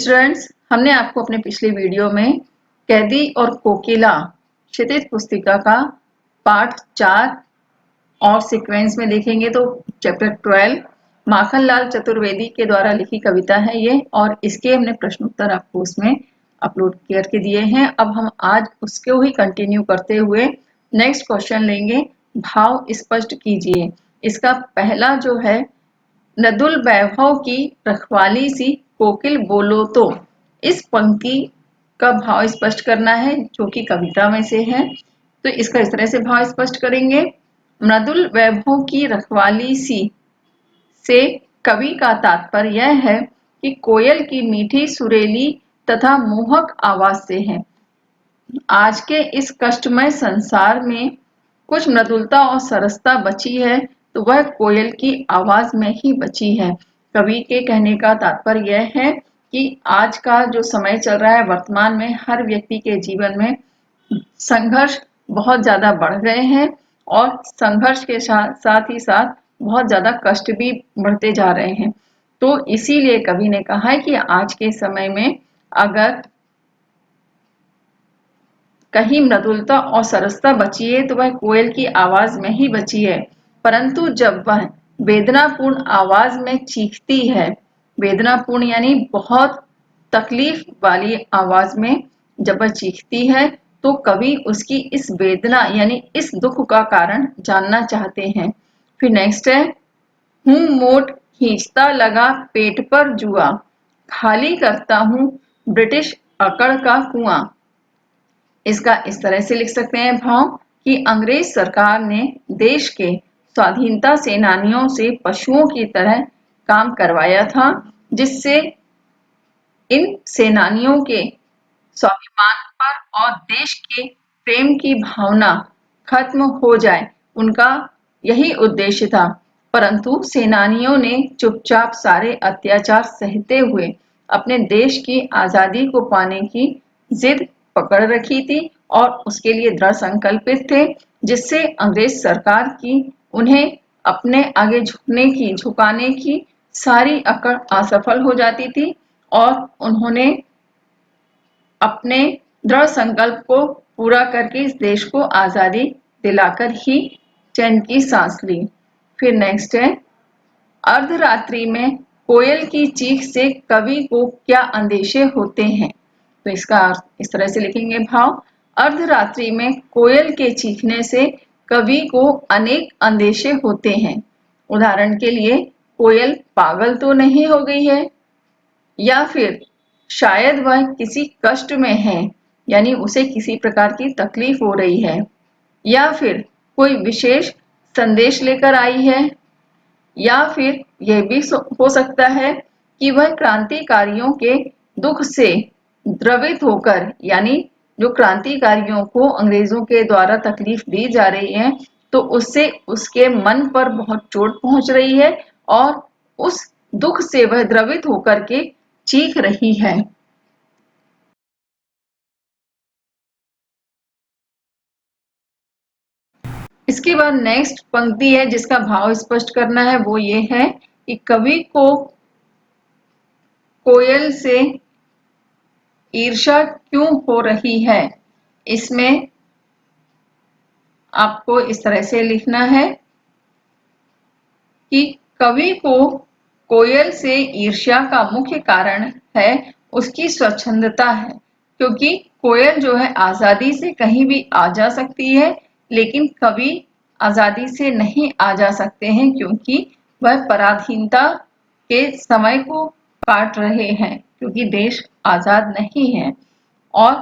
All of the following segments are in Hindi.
स्टूडेंट्स, हमने आपको अपने पिछले वीडियो में कैदी और कोकिला क्षितिज पुस्तिका का पार्ट 4 और सीक्वेंस में देखेंगे तो चैप्टर 12 माखनलाल चतुर्वेदी के द्वारा लिखी कविता है ये, और इसके हमने प्रश्न उत्तर आपको उसमें अपलोड करके दिए हैं। अब हम आज उसको ही कंटिन्यू करते हुए नेक्स्ट क्वेश्चन लेंगे। भाव स्पष्ट कीजिए। इसका पहला जो है, नदुल वैभव की रखवाली सी कोकिल बोलो तो, इस पंक्ति का भाव स्पष्ट करना है जो कि कविता में से है। तो इसका इस तरह से भाव स्पष्ट करेंगे। मृदुल वैभव की रखवाली सी से कवि का तात्पर्य यह है कि कोयल की मीठी सुरीली तथा मोहक आवाज से है। आज के इस कष्टमय संसार में कुछ मृदुलता और सरसता बची है तो वह कोयल की आवाज में ही बची है। कवि के कहने का तात्पर्य यह है कि आज का जो समय चल रहा है, वर्तमान में हर व्यक्ति के जीवन में संघर्ष बहुत ज्यादा बढ़ गए हैं और संघर्ष के साथ ही साथ बहुत ज्यादा कष्ट भी बढ़ते जा रहे हैं। तो इसीलिए कवि ने कहा है कि आज के समय में अगर कहीं मृदुलता और सरसता बची है तो वह कोयल की आवाज में ही बची है। परंतु जब वह वेदनापूर्ण आवाज में चीखती है, वेदनापूर्ण यानी बहुत तकलीफ वाली आवाज में जब वह चीखती है, तो कवि उसकी इस वेदना यानी इस दुख का कारण जानना चाहते हैं। फिर नेक्स्ट है, हूं मोट खींचता लगा पेट पर जुआ, खाली करता हूं ब्रिटिश अकड़ का कुआं। इसका इस तरह से लिख सकते हैं भाव कि अंग्रेज सरकार ने देश के स्वाधीनता सेनानियों से पशुओं की तरह काम करवाया था, जिससे इन सेनानियों के स्वाभिमान पर और देश के प्रेम की भावना खत्म हो जाए, उनका यही उद्देश्य था। परंतु सेनानियों ने चुपचाप सारे अत्याचार सहते हुए अपने देश की आजादी को पाने की जिद पकड़ रखी थी और उसके लिए दृढ़ संकल्पित थे, जिससे अंग्रेज सरकार की उन्हें अपने आगे झुकाने की सारी अकड़ असफल हो जाती थी और उन्होंने अपने दृढ़ संकल्प को पूरा करके इस देश को आजादी दिलाकर ही चैन की सांस ली। फिर नेक्स्ट है, अर्धरात्रि में कोयल की चीख से कवि को क्या अंदेशे होते हैं। तो इसका इस तरह से लिखेंगे भाव, अर्धरात्रि में कोयल के चीखने से कवि को अनेक अंदेशे होते हैं। उदाहरण के लिए, कोयल पागल तो नहीं हो गई है, या फिर शायद वह किसी कष्ट में है यानी उसे किसी प्रकार की तकलीफ हो रही है, या फिर कोई विशेष संदेश लेकर आई है, या फिर यह भी हो सकता है कि वह क्रांतिकारियों के दुख से द्रवित होकर, यानी जो क्रांतिकारियों को अंग्रेजों के द्वारा तकलीफ दी जा रही है तो उससे उसके मन पर बहुत चोट पहुंच रही है और उस दुख से वह द्रवित होकर के चीख रही है। इसके बाद नेक्स्ट पंक्ति है जिसका भाव स्पष्ट करना है, वो ये है कि कवि को कोयल से ईर्ष्या क्यों हो रही है। इसमें आपको इस तरह से लिखना है कि कवि को कोयल से ईर्ष्या का मुख्य कारण है उसकी स्वच्छंदता है, क्योंकि कोयल जो है आजादी से कहीं भी आ जा सकती है, लेकिन कवि आजादी से नहीं आ जा सकते हैं क्योंकि वह पराधीनता के समय को काट रहे हैं, क्योंकि देश आजाद नहीं है। और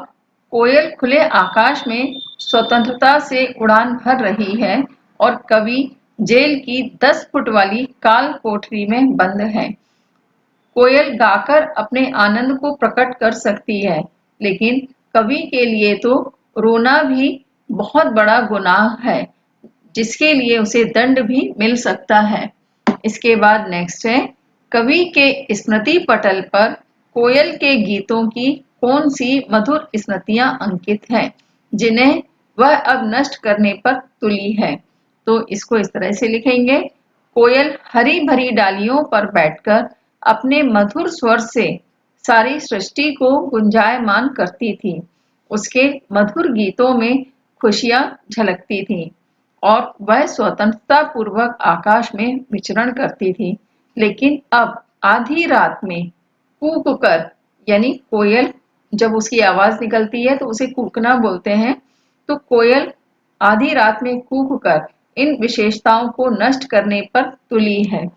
कोयल खुले आकाश में स्वतंत्रता से उड़ान भर रही है और कवि जेल की 10 फुट वाली काल कोठरी में बंद है। कोयल गाकर अपने आनंद को प्रकट कर सकती है, लेकिन कवि के लिए तो रोना भी बहुत बड़ा गुनाह है, जिसके लिए उसे दंड भी मिल सकता है। इसके बाद नेक्स्ट है, कवि के स्मृति पटल पर कोयल के गीतों की कौन सी मधुर स्मृतियां अंकित हैं, जिन्हें वह अब नष्ट करने पर तुली है। तो इसको इस तरह से लिखेंगे, कोयल हरी भरी डालियों पर बैठकर अपने मधुर स्वर से सारी सृष्टि को गुंजायमान करती थी। उसके मधुर गीतों में खुशियां झलकती थीं और वह स्वतंत्रता पूर्वक आकाश में विचरण करती थी। लेकिन अब आधी रात में कूक कर, यानी कोयल जब उसकी आवाज निकलती है तो उसे कूकना बोलते हैं, तो कोयल आधी रात में कूक कर इन विशेषताओं को नष्ट करने पर तुली है।